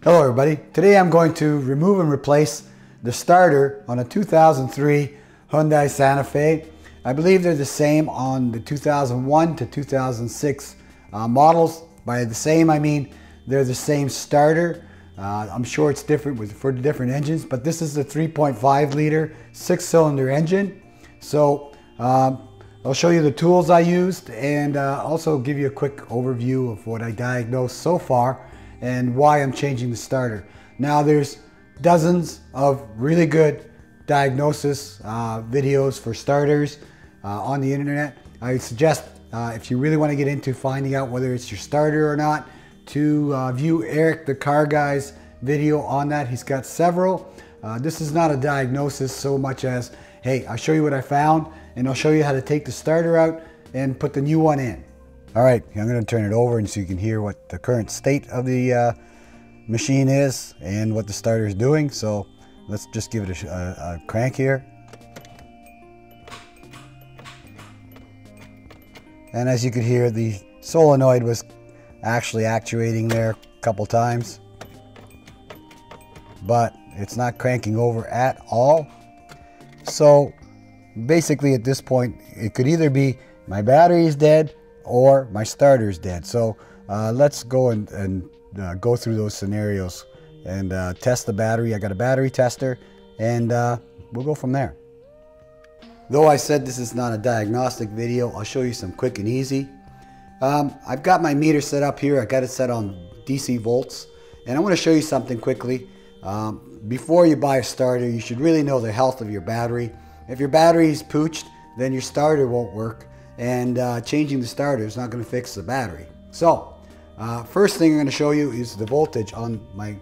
Hello everybody. Today I'm going to remove and replace the starter on a 2003 Hyundai Santa Fe. I believe they're the same on the 2001 to 2006 models. By the same, I mean they're the same starter. I'm sure it's different for the different engines, but this is the 3.5 liter 6-cylinder engine. So I'll show you the tools I used and also give you a quick overview of what I diagnosed so far and why I'm changing the starter. Now there's dozens of really good diagnosis videos for starters on the internet. I suggest if you really want to get into finding out whether it's your starter or not, to view Eric the Car Guy's video on that. He's got several. This is not a diagnosis so much as, hey, I'll show you what I found and I'll show you how to take the starter out and put the new one in. All right, I'm going to turn it over and so you can hear what the current state of the machine is and what the starter is doing. So let's just give it a crank here. And as you could hear, the solenoid was actually actuating there a couple times, but it's not cranking over at all. So basically at this point, it could either be my battery is dead or my starter is dead. So let's go and go through those scenarios and test the battery. I got a battery tester and we'll go from there. Though I said this is not a diagnostic video, I'll show you some quick and easy. I've got my meter set up here. I got it set on DC volts, and I want to show you something quickly. Before you buy a starter, you should really know the health of your battery. If your battery is pooched, then your starter won't work, and changing the starter is not going to fix the battery. So first thing I'm going to show you is the voltage on my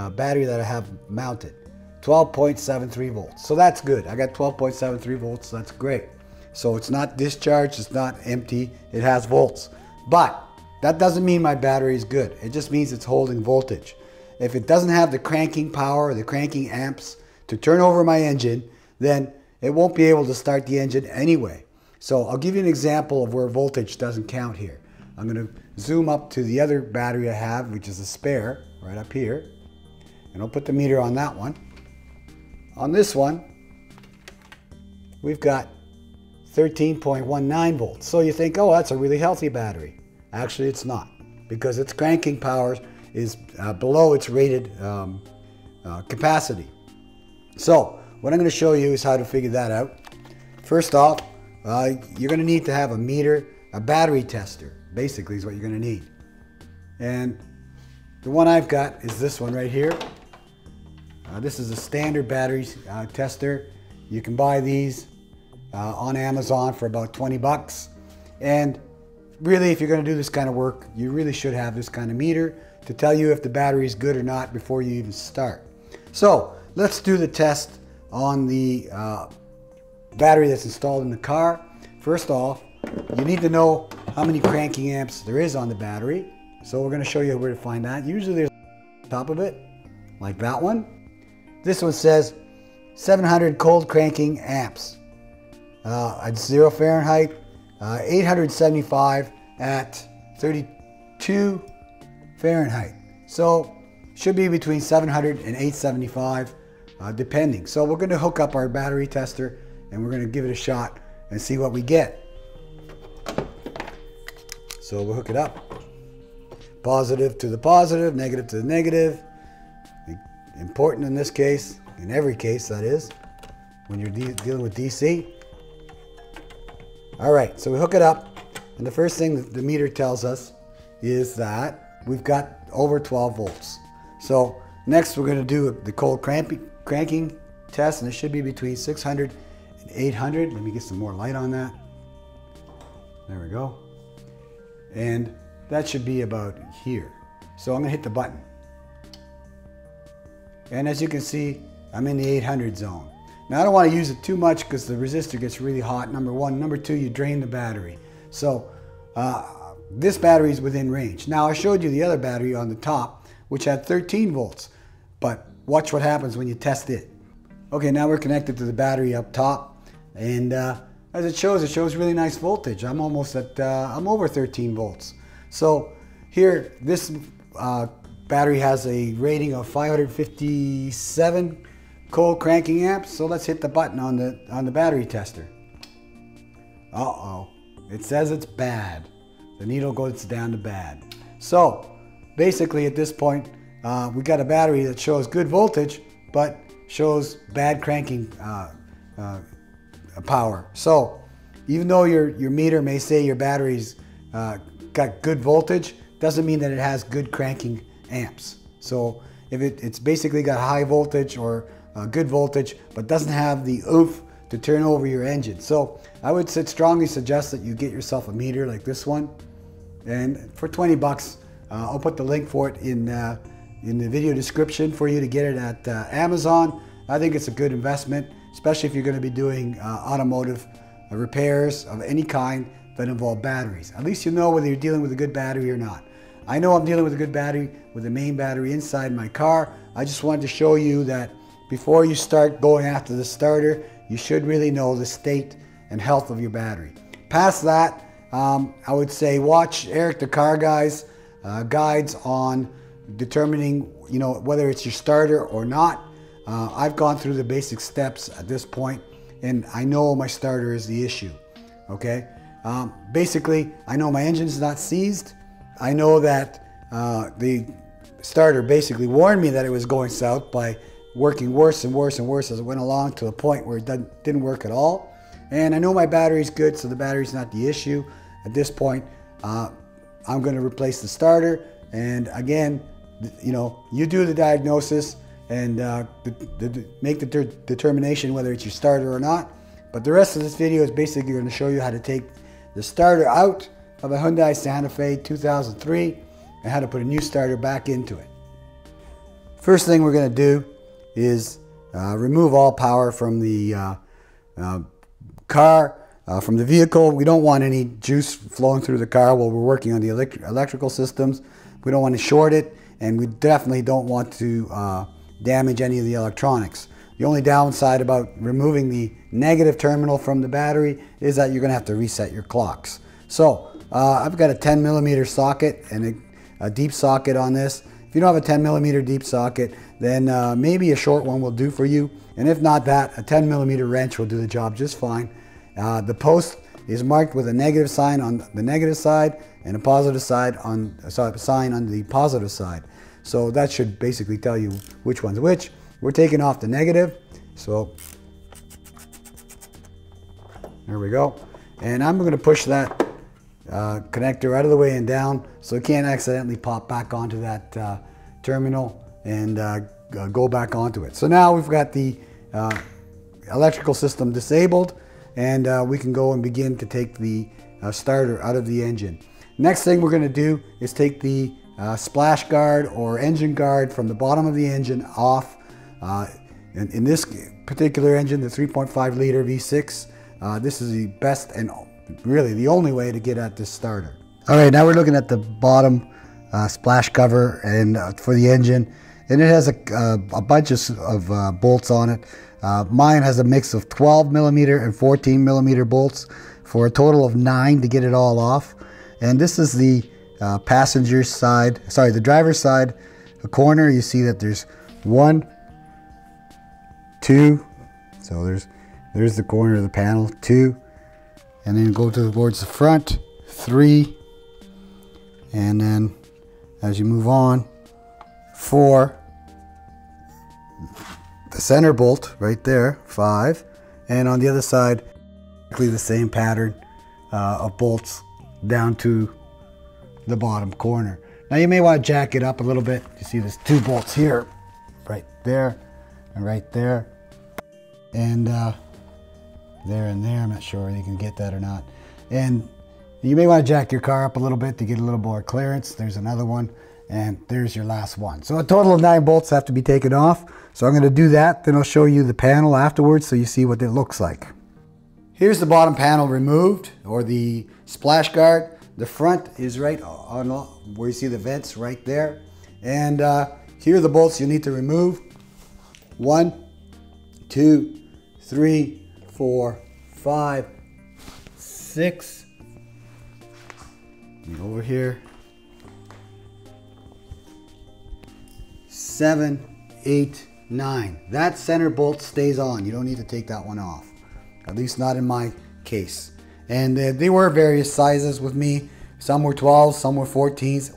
battery that I have mounted. 12.73 volts. So that's good. I got 12.73 volts. That's great. So it's not discharged, it's not empty, it has volts. But that doesn't mean my battery is good. It just means it's holding voltage. If it doesn't have the cranking power, the cranking amps to turn over my engine, then it won't be able to start the engine anyway. So I'll give you an example of where voltage doesn't count here. I'm going to zoom up to the other battery I have, which is a spare, right up here. And I'll put the meter on that one. On this one, we've got 13.19 volts. So you think, oh, that's a really healthy battery. Actually, it's not, because its cranking power is below its rated capacity. So what I'm going to show you is how to figure that out. First off, you're going to need to have a meter, a battery tester, basically is what you're going to need. And the one I've got is this one right here. This is a standard battery tester. You can buy these on Amazon for about 20 bucks. And really, if you're going to do this kind of work, you really should have this kind of meter to tell you if the battery is good or not before you even start. So let's do the test on the battery that's installed in the car. First off, you need to know how many cranking amps there is on the battery. So we're going to show you where to find that. Usually there's on top of it, like that one. This one says 700 cold cranking amps at 0 Fahrenheit, 875 at 32 Fahrenheit. So should be between 700 and 875 depending. So we're going to hook up our battery tester and we're going to give it a shot and see what we get. So we'll hook it up. Positive to the positive, negative to the negative. Important in this case, in every case that is, when you're dealing with DC. All right, so we hook it up, and the first thing that the meter tells us is that we've got over 12 volts. So next we're going to do the cold cranking test, and it should be between 600 and 800. Let me get some more light on that. There we go. And that should be about here. So I'm going to hit the button. And as you can see, I'm in the 800 zone. Now I don't want to use it too much because the resistor gets really hot, number one. Number two, you drain the battery. So this battery is within range. Now I showed you the other battery on the top, which had 13 volts. But watch what happens when you test it. Okay, now we're connected to the battery up top. And as it shows really nice voltage. I'm almost at, I'm over 13 volts. So here, this battery has a rating of 557 cold cranking amps. So let's hit the button on the battery tester. Uh-oh, it says it's bad. The needle goes down to bad. So basically at this point, we got a battery that shows good voltage, but shows bad cranking power. So even though your meter may say your battery's got good voltage, doesn't mean that it has good cranking amps. So if it's basically got high voltage or good voltage, but doesn't have the oomph to turn over your engine. So I would strongly suggest that you get yourself a meter like this one. And for 20 bucks, I'll put the link for it in the video description for you to get it at Amazon. I think it's a good investment, especially if you're going to be doing automotive repairs of any kind that involve batteries. At least you know whether you're dealing with a good battery or not. I know I'm dealing with a good battery with the main battery inside my car. I just wanted to show you that before you start going after the starter, you should really know the state and health of your battery. Past that, I would say watch Eric the Car Guy's guides on determining, whether it's your starter or not. I've gone through the basic steps at this point, and I know my starter is the issue. Okay, basically, I know my engine's not seized. I know that the starter basically warned me that it was going south by working worse and worse and worse as it went along to a point where it didn't work at all. And I know my battery's good, so the battery's not the issue. At this point, I'm going to replace the starter. And again, you do the diagnosis and make the determination whether it's your starter or not. But the rest of this video is basically going to show you how to take the starter out of a Hyundai Santa Fe 2003 and how to put a new starter back into it. First thing we're going to do is remove all power from the car, from the vehicle. We don't want any juice flowing through the car while we're working on the electrical systems. We don't want to short it, and we definitely don't want to damage any of the electronics. The only downside about removing the negative terminal from the battery is that you're going to have to reset your clocks. So I've got a 10mm socket and a deep socket on this. If you don't have a 10mm deep socket, then maybe a short one will do for you. And if not that, a 10mm wrench will do the job just fine. The post is marked with a negative sign on the negative side and a positive sign on the positive side. So that should basically tell you which one's which. We're taking off the negative, so there we go. And I'm going to push that connector out of the way and down so it can't accidentally pop back onto that terminal and go back onto it. So now we've got the electrical system disabled, and we can go and begin to take the starter out of the engine. Next thing we're going to do is take the splash guard or engine guard from the bottom of the engine off. In this particular engine, the 3.5 liter V6, this is the best and really the only way to get at this starter. All right, now we're looking at the bottom splash cover and for the engine, and it has a bunch of bolts on it. Mine has a mix of 12mm and 14mm bolts for a total of 9 to get it all off. And this is the passenger side, sorry, the driver's side, a corner. You see that there's 1, 2, so there's the corner of the panel, 2, and then go towards the front, 3, and then as you move on, 4, the center bolt right there, 5, and on the other side, exactly the same pattern of bolts down to the bottom corner. Now you may want to jack it up a little bit. You see there's 2 bolts here, right there and right there, and there and there. I'm not sure whether you can get that or not. And you may want to jack your car up a little bit to get a little more clearance. There's another one, and there's your last one. So a total of 9 bolts have to be taken off. So I'm going to do that, then I'll show you the panel afterwards so you see what it looks like. Here's the bottom panel removed, or the splash guard. The front is right on where you see the vents right there. And here are the bolts you need to remove. 1, 2, 3, 4, 5, 6. And over here. 7, 8, 9. That center bolt stays on. You don't need to take that one off. At least not in my case. And they were various sizes with me. Some were 12s, some were 14s.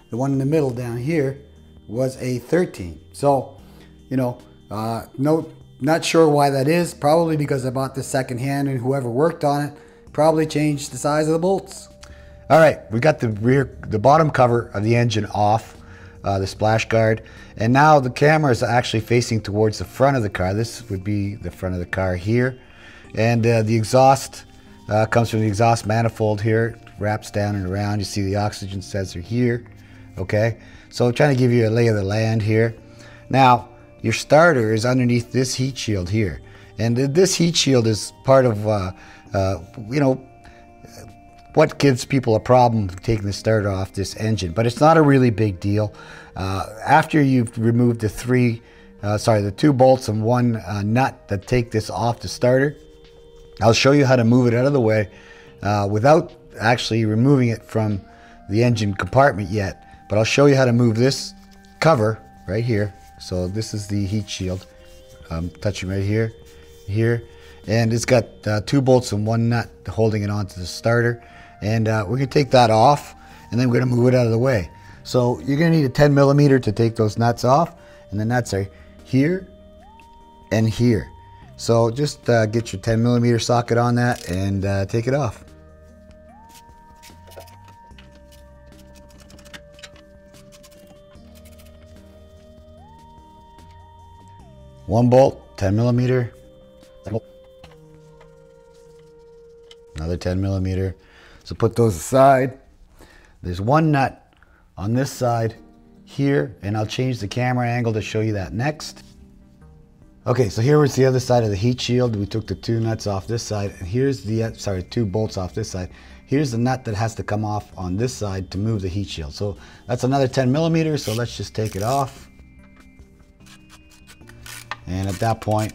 The one in the middle down here, was a 13. So, you know, not sure why that is. Probably because I bought this second hand and whoever worked on it probably changed the size of the bolts. All right, we got the bottom cover of the engine off, the splash guard, and now the camera is actually facing towards the front of the car. This would be the front of the car here, and the exhaust comes from the exhaust manifold here, wraps down and around. You see the oxygen sensor here. Okay, so I'm trying to give you a lay of the land here. Now, your starter is underneath this heat shield here, and this heat shield is part of you know, what gives people a problem taking the starter off this engine, but it's not a really big deal. After you've removed the 2 bolts and 1 nut that take this off the starter, I'll show you how to move it out of the way without actually removing it from the engine compartment yet, but I'll show you how to move this cover right here. So this is the heat shield. I'm touching right here, and it's got 2 bolts and 1 nut holding it onto the starter. And we're going to take that off, and then we're going to move it out of the way. So you're going to need a 10 millimeter to take those nuts off, and the nuts are here and here. So just get your 10 millimeter socket on that and take it off. One bolt, 10 millimeter. Another 10 millimeter. So put those aside. There's 1 nut on this side here, and I'll change the camera angle to show you that next. Okay, so here was the other side of the heat shield. We took the 2 nuts off this side, and here's the 2 bolts off this side. Here's the nut that has to come off on this side to move the heat shield. So that's another 10 millimeters. So let's just take it off. And at that point,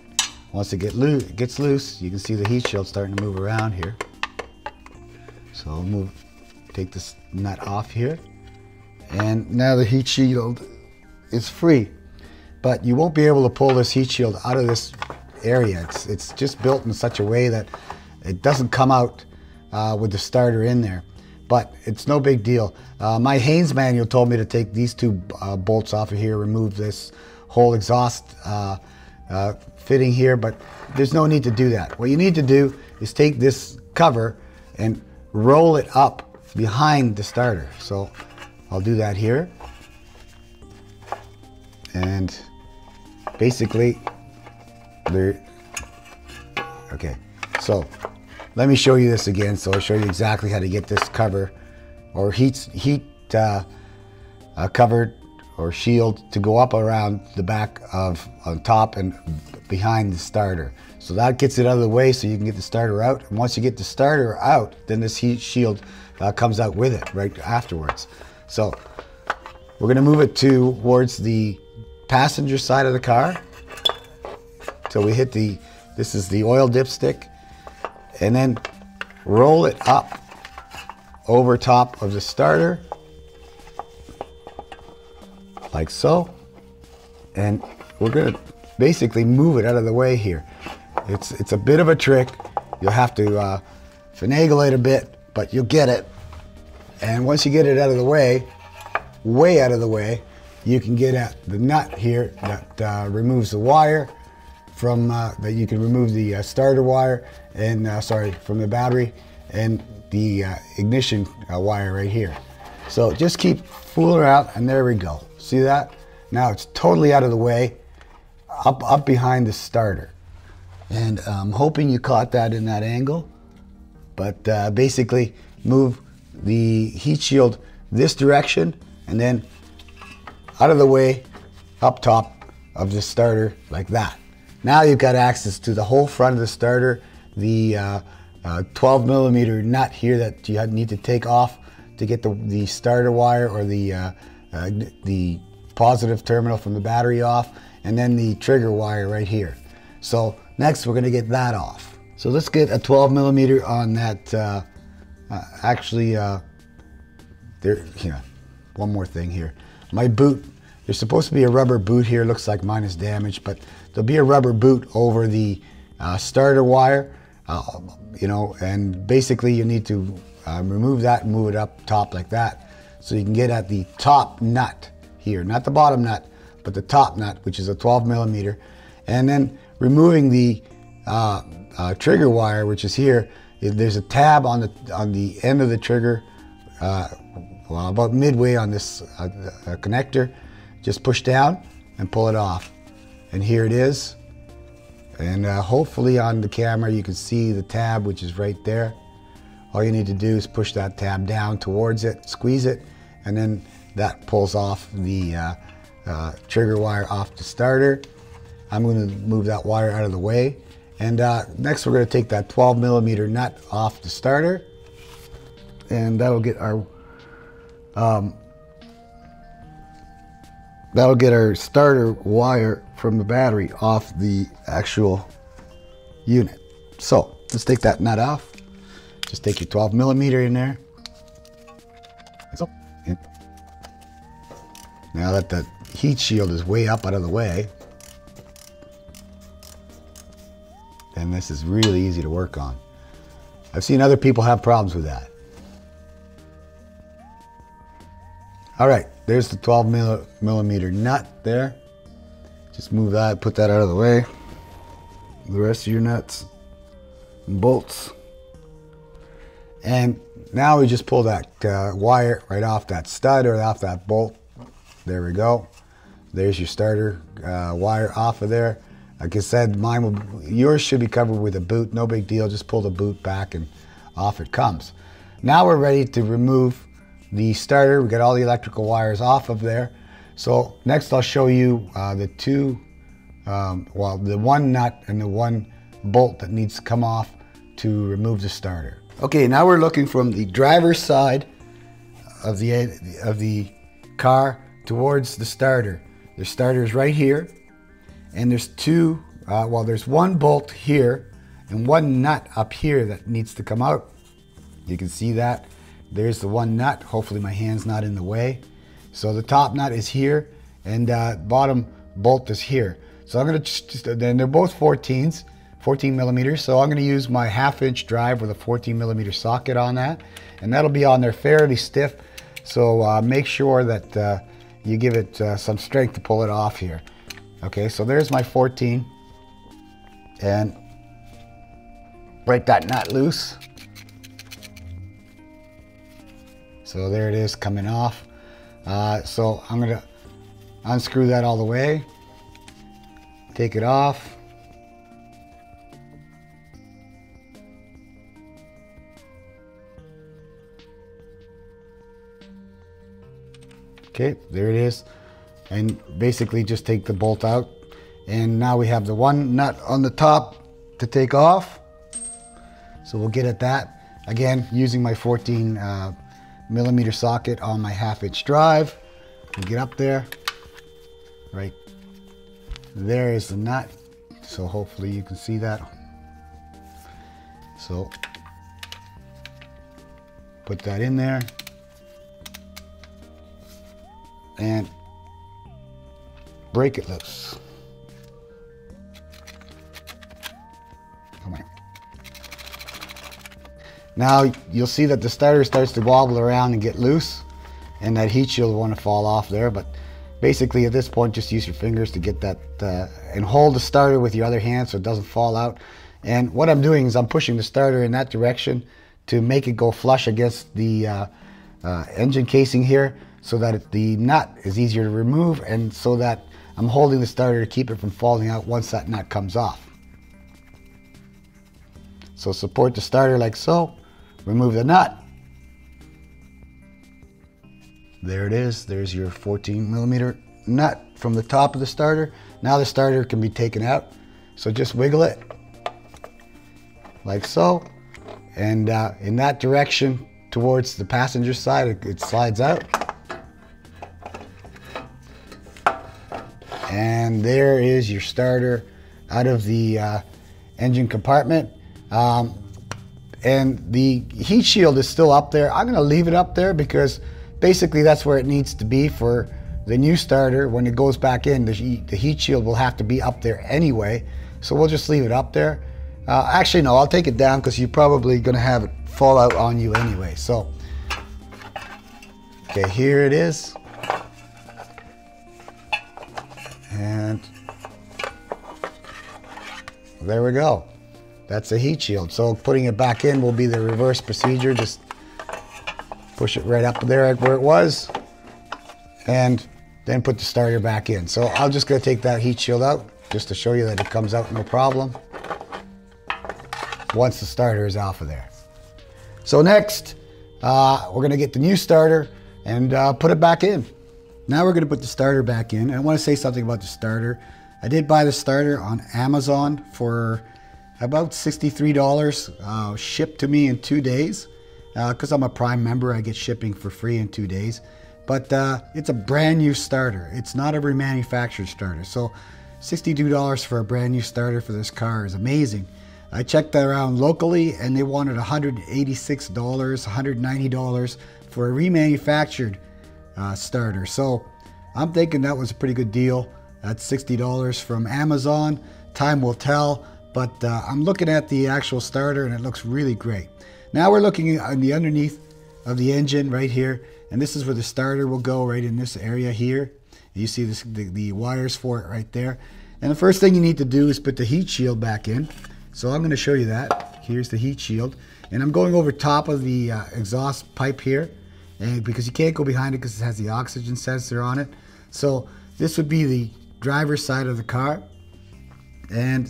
once it gets loose, you can see the heat shield starting to move around here. So take this nut off here, and now the heat shield is free. But you won't be able to pull this heat shield out of this area. It's just built in such a way that it doesn't come out with the starter in there. But it's no big deal. My Haynes manual told me to take these 2 bolts off of here, remove this whole exhaust fitting here, but there's no need to do that. What you need to do is take this cover and roll it up behind the starter. So I'll do that here, and basically okay, so let me show you this again. So I'll show you exactly how to get this cover or covered or shield to go up around the back of on top and behind the starter. So that gets it out of the way so you can get the starter out. And once you get the starter out, then this heat shield comes out with it right afterwards. So we're going to move it towards the passenger side of the car till we hit this is the oil dipstick, and then roll it up over top of the starter like so, and we're going to basically move it out of the way here. It's a bit of a trick. You'll have to finagle it a bit, but you'll get it. And once you get it out of the way, way out of the way, you can get at the nut here that removes the wire from that you can remove the starter wire and from the battery, and the ignition wire right here. So just keep fooling around, and there we go. See that? Now it's totally out of the way, up behind the starter. And I'm hoping you caught that in that angle. But basically move the heat shield this direction, and then out of the way, up top of the starter like that. Now you've got access to the whole front of the starter, the 12 millimeter nut here that you need to take off to get the starter wire or the positive terminal from the battery off, and then the trigger wire right here. So next we're going to get that off. So let's get a 12 millimeter on that. One more thing here. My boot There's supposed to be a rubber boot here. Looks like mine is damaged, but there'll be a rubber boot over the starter wire, you know, and basically you need to remove that and move it up top like that, so you can get at the top nut here, not the bottom nut, but the top nut, which is a 12 millimeter, and then removing the trigger wire, which is here. There's a tab on the end of the trigger, well, about midway on this connector. Just push down and pull it off, and here it is. And hopefully on the camera you can see the tab, which is right there. All you need to do is push that tab down towards it, squeeze it, and then that pulls off the trigger wire off the starter. I'm going to move that wire out of the way. And next we're going to take that 12 millimeter nut off the starter, and that'll get our starter wire from the battery off the actual unit. So let's take that nut off. Just take your 12 millimeter in there. So, now that the heat shield is way up out of the way, and this is really easy to work on. I've seen other people have problems with that. All right, there's the 12 millimeter nut there. Just move that, put that out of the way. The rest of your nuts and bolts. And now we just pull that wire right off that stud or off that bolt. There we go. There's your starter wire off of there. Like I said, yours should be covered with a boot. No big deal. Just pull the boot back and off it comes. Now we're ready to remove the starter. We got all the electrical wires off of there. So next I'll show you the one nut and the one bolt that needs to come off to remove the starter. Okay, now we're looking from the driver's side of the car towards the starter. The starter is right here, and there's there's one bolt here and one nut up here that needs to come out. You can see that. There's the one nut. Hopefully my hand's not in the way. So the top nut is here, and bottom bolt is here. So I'm going to, then they're both 14 millimeters. So I'm going to use my 1/2 inch drive with a 14 millimeter socket on that, and that'll be on there fairly stiff. So make sure that you give it some strength to pull it off here. Okay, so there's my 14, and break that nut loose. So there it is coming off. So I'm going to unscrew that all the way, take it off. Okay, there it is. And basically just take the bolt out. And now we have the one nut on the top to take off. So we'll get at that. Again, using my 14 millimeter socket on my 1/2 inch drive. We'll get up there. Right there is the nut. So hopefully you can see that. So put that in there. And break it loose. Come on. Now you'll see that the starter starts to wobble around and get loose, and that heat shield will want to fall off there. But basically at this point, just use your fingers to get that and hold the starter with your other hand so it doesn't fall out. And what I'm doing is I'm pushing the starter in that direction to make it go flush against the engine casing here, so that the nut is easier to remove, and so that I'm holding the starter to keep it from falling out once that nut comes off. So support the starter like so, remove the nut. There it is. There's your 14 millimeter nut from the top of the starter. Now the starter can be taken out. So just wiggle it like so, and in that direction towards the passenger side, it slides out. And there is your starter out of the engine compartment. And the heat shield is still up there. I'm going to leave it up there because basically that's where it needs to be for the new starter, when it goes back in, the heat shield will have to be up there anyway. So we'll just leave it up there. Actually, no, I'll take it down because you're probably going to have it fall out on you anyway. So, okay, here it is. And there we go. That's the heat shield. So putting it back in will be the reverse procedure. Just push it right up there where it was, and then put the starter back in. So I'm just going to take that heat shield out just to show you that it comes out no problem once the starter is off of there. So next, we're going to get the new starter and put it back in. Now we're going to put the starter back in. And I want to say something about the starter. I did buy the starter on Amazon for about $63, shipped to me in 2 days. Because I'm a Prime member, I get shipping for free in 2 days. But it's a brand new starter. It's not a remanufactured starter. So $62 for a brand new starter for this car is amazing. I checked that around locally and they wanted $186, $190 for a remanufactured starter. So I'm thinking that was a pretty good deal. That's $60 from Amazon. Time will tell, but I'm looking at the actual starter and it looks really great. Now we're looking on the underneath of the engine right here, and this is where the starter will go, right in this area here. You see this, the wires for it right there. And the first thing you need to do is put the heat shield back in. So I'm going to show you that. Here's the heat shield, and I'm going over top of the exhaust pipe here, and because you can't go behind it because it has the oxygen sensor on it. So this would be the driver's side of the car, and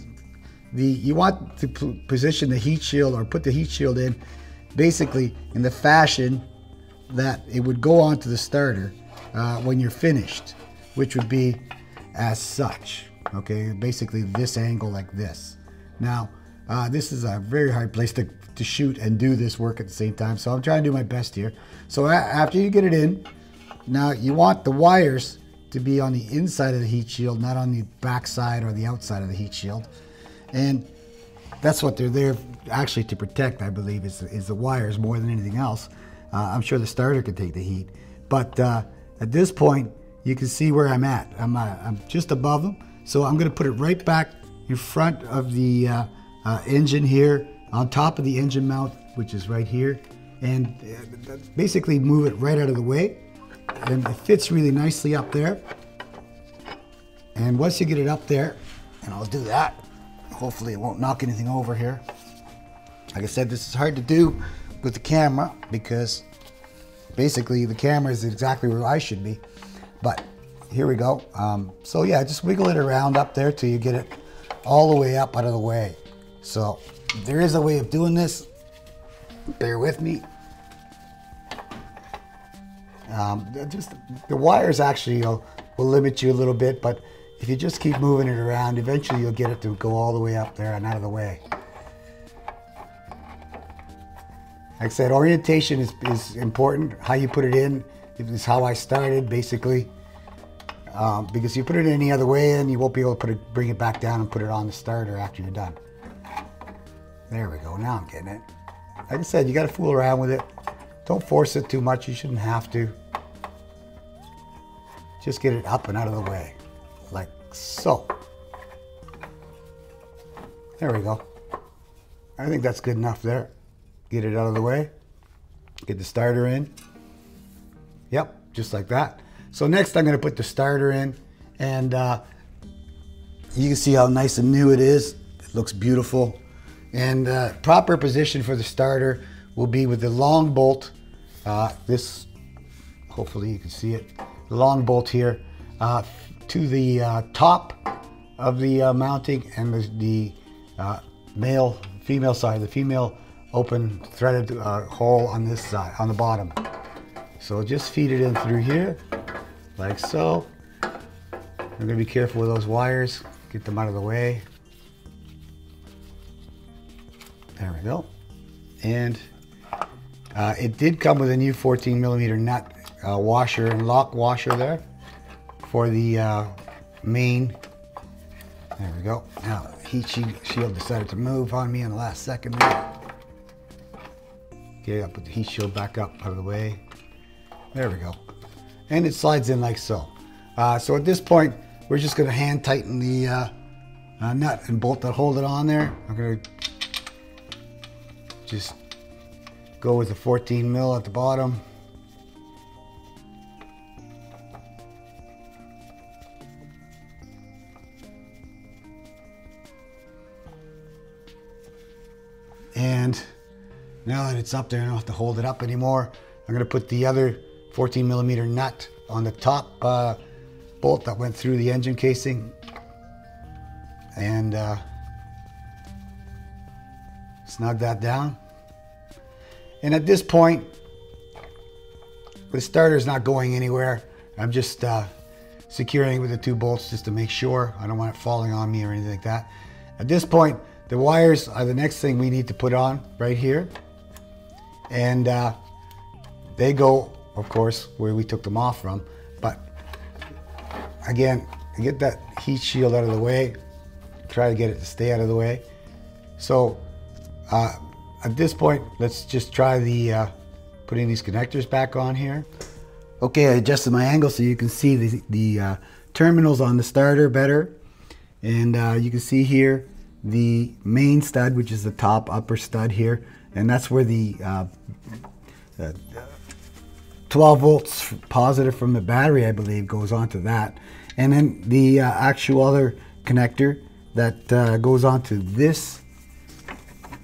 you want to position the heat shield or put the heat shield in basically in the fashion that it would go onto the starter when you're finished, which would be as such. Okay, basically this angle like this. Now this is a very hard place to shoot and do this work at the same time, so I'm trying to do my best here. So after you get it in, now you want the wires to be on the inside of the heat shield, not on the back side or the outside of the heat shield. And that's what they're there actually to protect, I believe, is the wires more than anything else. I'm sure the starter can take the heat. But at this point, you can see where I'm at. I'm just above them. So I'm going to put it right back in front of the engine here, on top of the engine mount, which is right here. And basically move it right out of the way. And it fits really nicely up there. And once you get it up there, and I'll do that, hopefully it won't knock anything over here. Like I said, this is hard to do with the camera because basically the camera is exactly where I should be. But here we go. So yeah, just wiggle it around up there till you get it all the way up out of the way. So there is a way of doing this. Bear with me. Just the wires actually will limit you a little bit, but if you just keep moving it around, eventually you'll get it to go all the way up there and out of the way. Like I said, orientation is important. How you put it in is how I started, basically. Because you put it any other way in, you won't be able to bring it back down and put it on the starter after you're done. There we go, now I'm getting it. Like I said, you got to fool around with it. Don't force it too much, you shouldn't have to. Just get it up and out of the way, like so. There we go. I think that's good enough there. Get it out of the way. Get the starter in. Yep, just like that. So next I'm going to put the starter in, and you can see how nice and new it is. It looks beautiful. And proper position for the starter will be with the long bolt. This, hopefully you can see it. The long bolt here to the top of the mounting, and the female side, the female open threaded hole on this side, on the bottom. So just feed it in through here, like so. I'm going to be careful with those wires, get them out of the way. There we go. And it did come with a new 14mm nut washer and lock washer there for the main. There we go. Now heat shield decided to move on me in the last second there. Okay, I'll put the heat shield back up out of the way. There we go. And it slides in like so. So at this point, we're just going to hand tighten the nut and bolt that hold it on there. I'm going to just go with the 14 mil at the bottom. And now that it's up there, I don't have to hold it up anymore. I'm going to put the other 14 millimeter nut on the top bolt that went through the engine casing, and snug that down. And at this point, the starter's not going anywhere. I'm just securing it with the 2 bolts just to make sure. I don't want it falling on me or anything like that. At this point, the wires are the next thing we need to put on right here. And they go, of course, where we took them off from. But again, to get that heat shield out of the way, try to get it to stay out of the way. So at this point, let's just try the putting these connectors back on here. Okay, I adjusted my angle so you can see the terminals on the starter better. And you can see here the main stud, which is the top upper stud here, and that's where the 12 volts positive from the battery, I believe, goes onto that. And then the actual other connector that goes onto this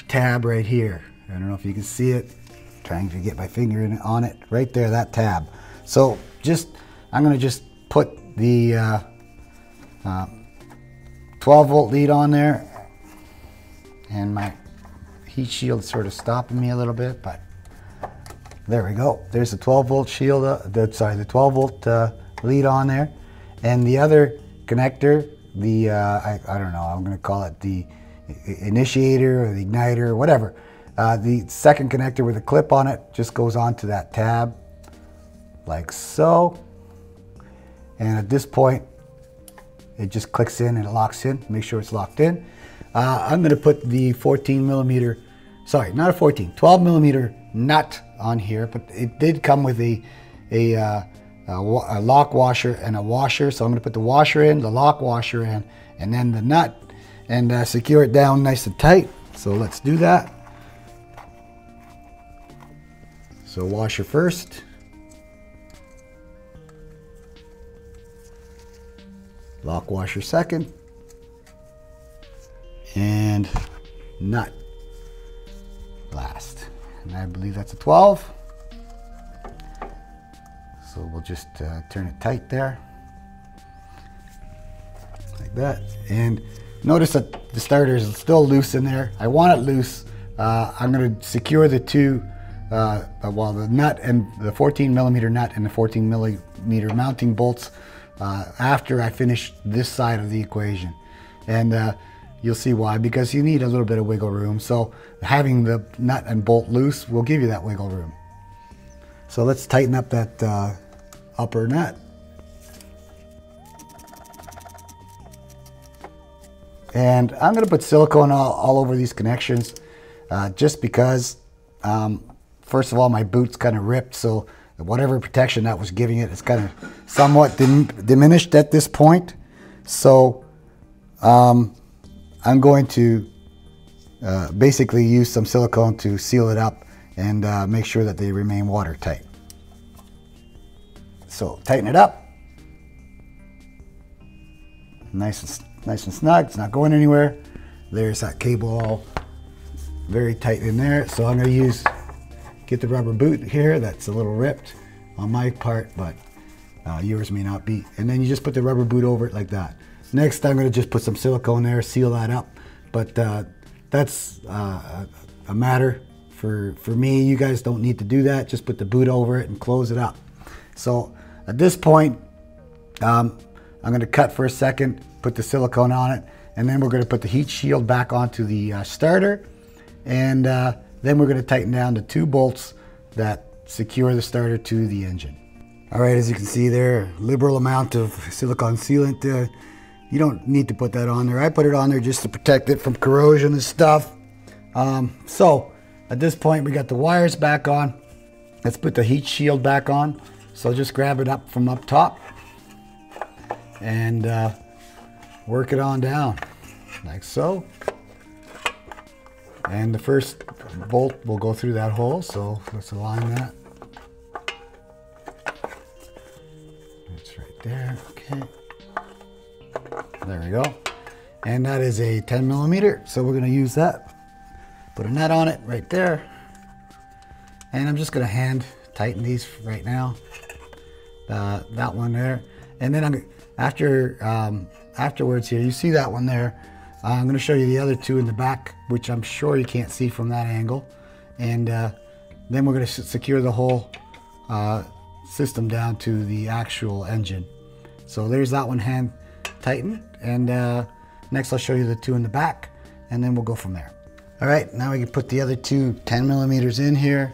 tab right here. I don't know if you can see it. I'm trying to get my finger on it. Right there, that tab. So I'm going to just put the 12 volt lead on there. And my heat shield is sort of stopping me a little bit, but there we go. There's the 12 volt shield, the 12 volt lead on there. And the other connector, the, I don't know, I'm going to call it the initiator or the igniter, whatever. The second connector with a clip on it just goes onto that tab, like so. And at this point, it just clicks in and it locks in. Make sure it's locked in. I'm going to put the 14 millimeter, sorry, not a 14, 12 millimeter nut on here, but it did come with a lock washer and a washer. So I'm going to put the washer in, the lock washer in, and then the nut, and secure it down nice and tight. So let's do that. So washer first. Lock washer second. And nut last. And I believe that's a 12. So we'll just turn it tight there. Like that. And notice that the starter is still loose in there. I want it loose. I'm going to secure the two, the nut and the 14 millimeter nut and the 14 millimeter mounting bolts after I finish this side of the equation. And you'll see why, because you need a little bit of wiggle room. So having the nut and bolt loose will give you that wiggle room. So let's tighten up that upper nut. And I'm going to put silicone all over these connections just because, first of all, my boot's kind of ripped. So whatever protection that was giving it is kind of somewhat diminished at this point. So I'm going to basically use some silicone to seal it up and make sure that they remain watertight. So tighten it up. Nice and snug. It's not going anywhere. There's that cable all very tight in there. So I'm going to get the rubber boot here. That's a little ripped on my part, but yours may not be. And then you just put the rubber boot over it like that. Next, I'm going to just put some silicone there, seal that up. But that's a matter for me. You guys don't need to do that. Just put the boot over it and close it up. So at this point, I'm going to cut for a second, put the silicone on it, and then we're going to put the heat shield back onto the starter. And then we're going to tighten down the 2 bolts that secure the starter to the engine. All right, as you can see there, liberal amount of silicone sealant. You don't need to put that on there. I put it on there just to protect it from corrosion and stuff. So at this point, we got the wires back on. Let's put the heat shield back on. So just grab it up from up top. and work it on down like so. And the first bolt will go through that hole, so let's align that. It's right there, okay. There we go. And that is a 10 millimeter, so we're gonna use that. Put a nut on it right there. And I'm just gonna hand tighten these right now. That one there. And then afterwards here, you see that one there. I'm going to show you the other two in the back, which I'm sure you can't see from that angle. And then we're going to secure the whole system down to the actual engine. So there's that one hand tightened. And next I'll show you the two in the back, and then we'll go from there. All right, now we can put the other two 10 millimeters in here.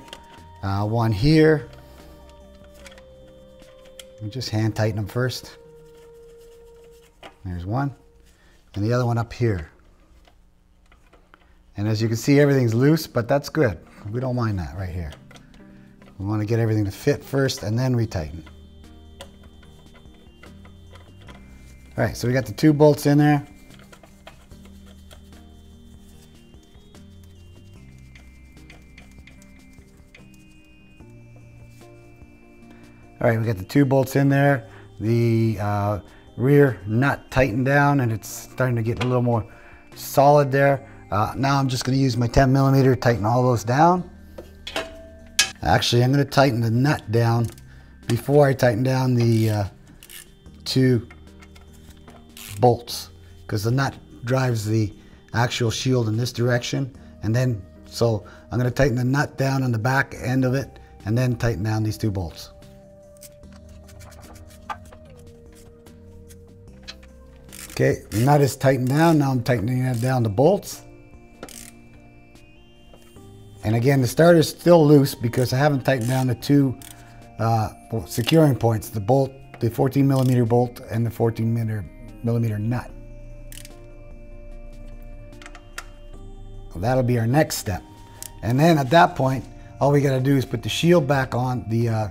One here. And just hand tighten them first. There's one. And the other one up here. And as you can see, everything's loose, but that's good. We don't mind that right here. We want to get everything to fit first, and then we tighten. All right, so we got the two bolts in there. All right, we got the two bolts in there. The rear nut tightened down, and it's starting to get a little more solid there. Now I'm just going to use my 10 millimeter to tighten all those down. Actually, I'm going to tighten the nut down before I tighten down the two bolts, because the nut drives the actual shield in this direction. And then, so I'm going to tighten the nut down on the back end of it, and then tighten down these two bolts. Okay, the nut is tightened down. Now I'm tightening it down the bolts. And again, the starter is still loose because I haven't tightened down the two securing points, the bolt, the 14 millimeter bolt and the 14 millimeter nut. Well, that'll be our next step. And then at that point, all we gotta do is put the shield back on, the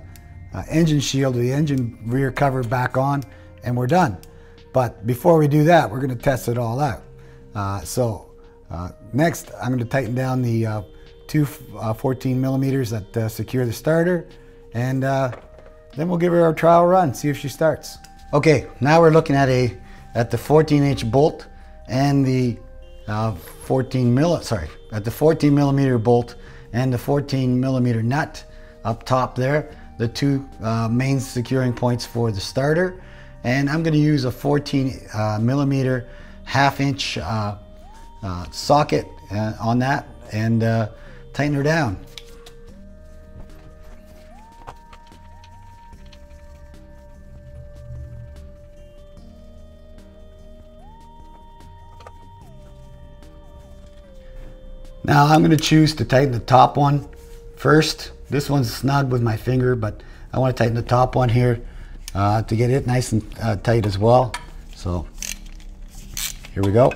engine shield, the engine rear cover back on, and we're done. But before we do that, we're going to test it all out. Next, I'm going to tighten down the two 14 millimeters that secure the starter, and then we'll give her our trial run, see if she starts. Okay, now we're looking at the 14-inch bolt and the 14 millimeter bolt and the 14 millimeter nut up top there, the two main securing points for the starter. And I'm going to use a 14 millimeter half-inch socket on that, and tighten her down. Now I'm going to choose to tighten the top one first. This one's snug with my finger, but I want to tighten the top one here to get it nice and tight as well. So here we go.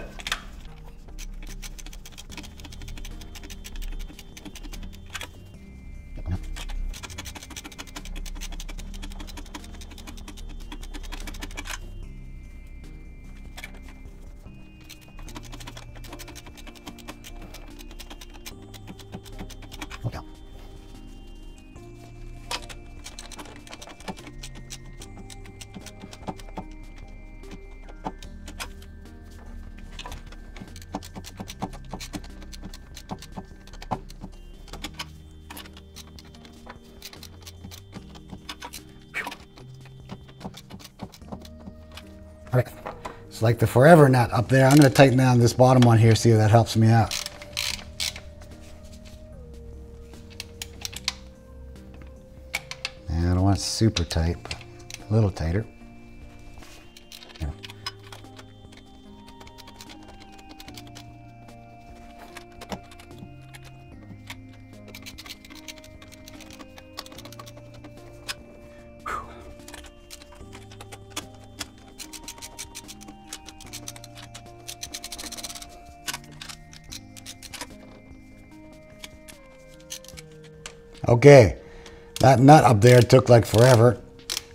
All right, it's like the forever nut up there. I'm going to tighten down this bottom one here, see if that helps me out. And I don't want it super tight, but a little tighter. Okay, that nut up there took like forever,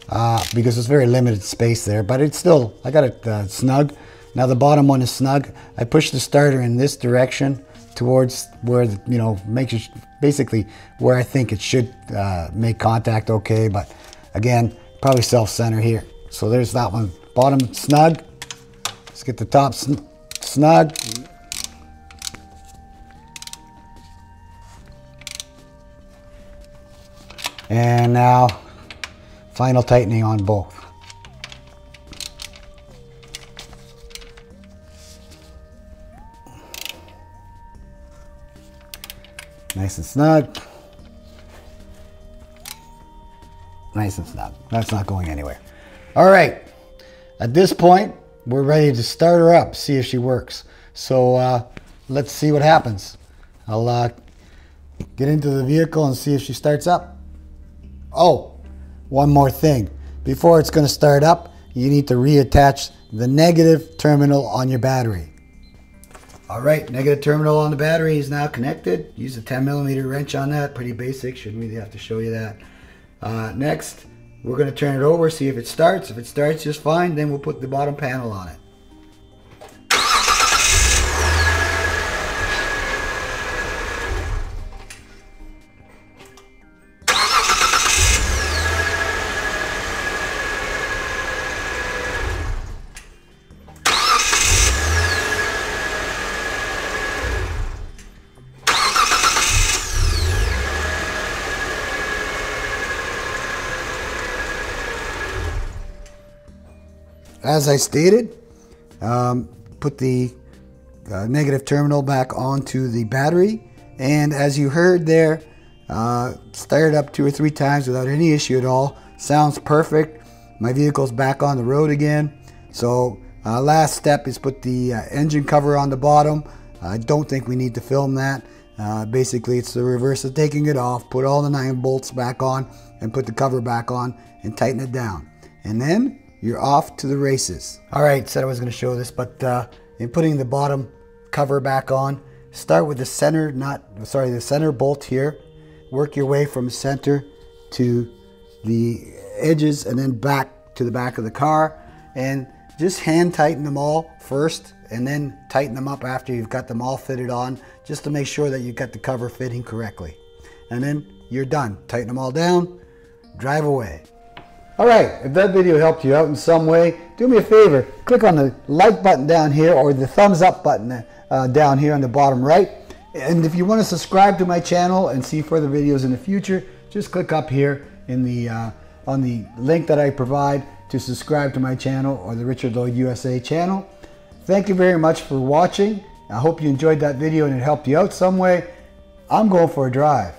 because it's very limited space there, but it's still, I got it snug. Now the bottom one is snug. I push the starter in this direction towards where, you know, makes it basically where I think it should make contact okay, but again, probably self-center here. So there's that one, bottom snug. Let's get the top snug. And now, final tightening on both. Nice and snug. Nice and snug. That's not going anywhere. All right. At this point, we're ready to start her up, see if she works. So let's see what happens. I'll get into the vehicle and see if she starts up. Oh, one more thing. Before it's going to start up, you need to reattach the negative terminal on your battery. All right, negative terminal on the battery is now connected. Use a 10mm wrench on that. Pretty basic, shouldn't really have to show you that. Next, we're going to turn it over, see if it starts. If it starts just fine, then we'll put the bottom panel on it. As I stated, put the negative terminal back onto the battery, and as you heard there, started up 2 or 3 times without any issue at all. Sounds perfect. My vehicle's back on the road again. So last step is put the engine cover on the bottom. I don't think we need to film that. Basically, it's the reverse of taking it off. Put all the 9 bolts back on and put the cover back on and tighten it down. And then you're off to the races. All right, said I was going to show this, but in putting the bottom cover back on, start with the center the center bolt here. Work your way from center to the edges and then back to the back of the car, and just hand tighten them all first and then tighten them up after you've got them all fitted on, just to make sure that you've got the cover fitting correctly. And then you're done. Tighten them all down, drive away. All right, if that video helped you out in some way, do me a favor, click on the like button down here or the thumbs up button down here on the bottom right. And if you want to subscribe to my channel and see further videos in the future, just click up here in the on the link that I provide to subscribe to my channel or the Richard Lloyd USA channel. Thank you very much for watching. I hope you enjoyed that video and it helped you out some way. I'm going for a drive.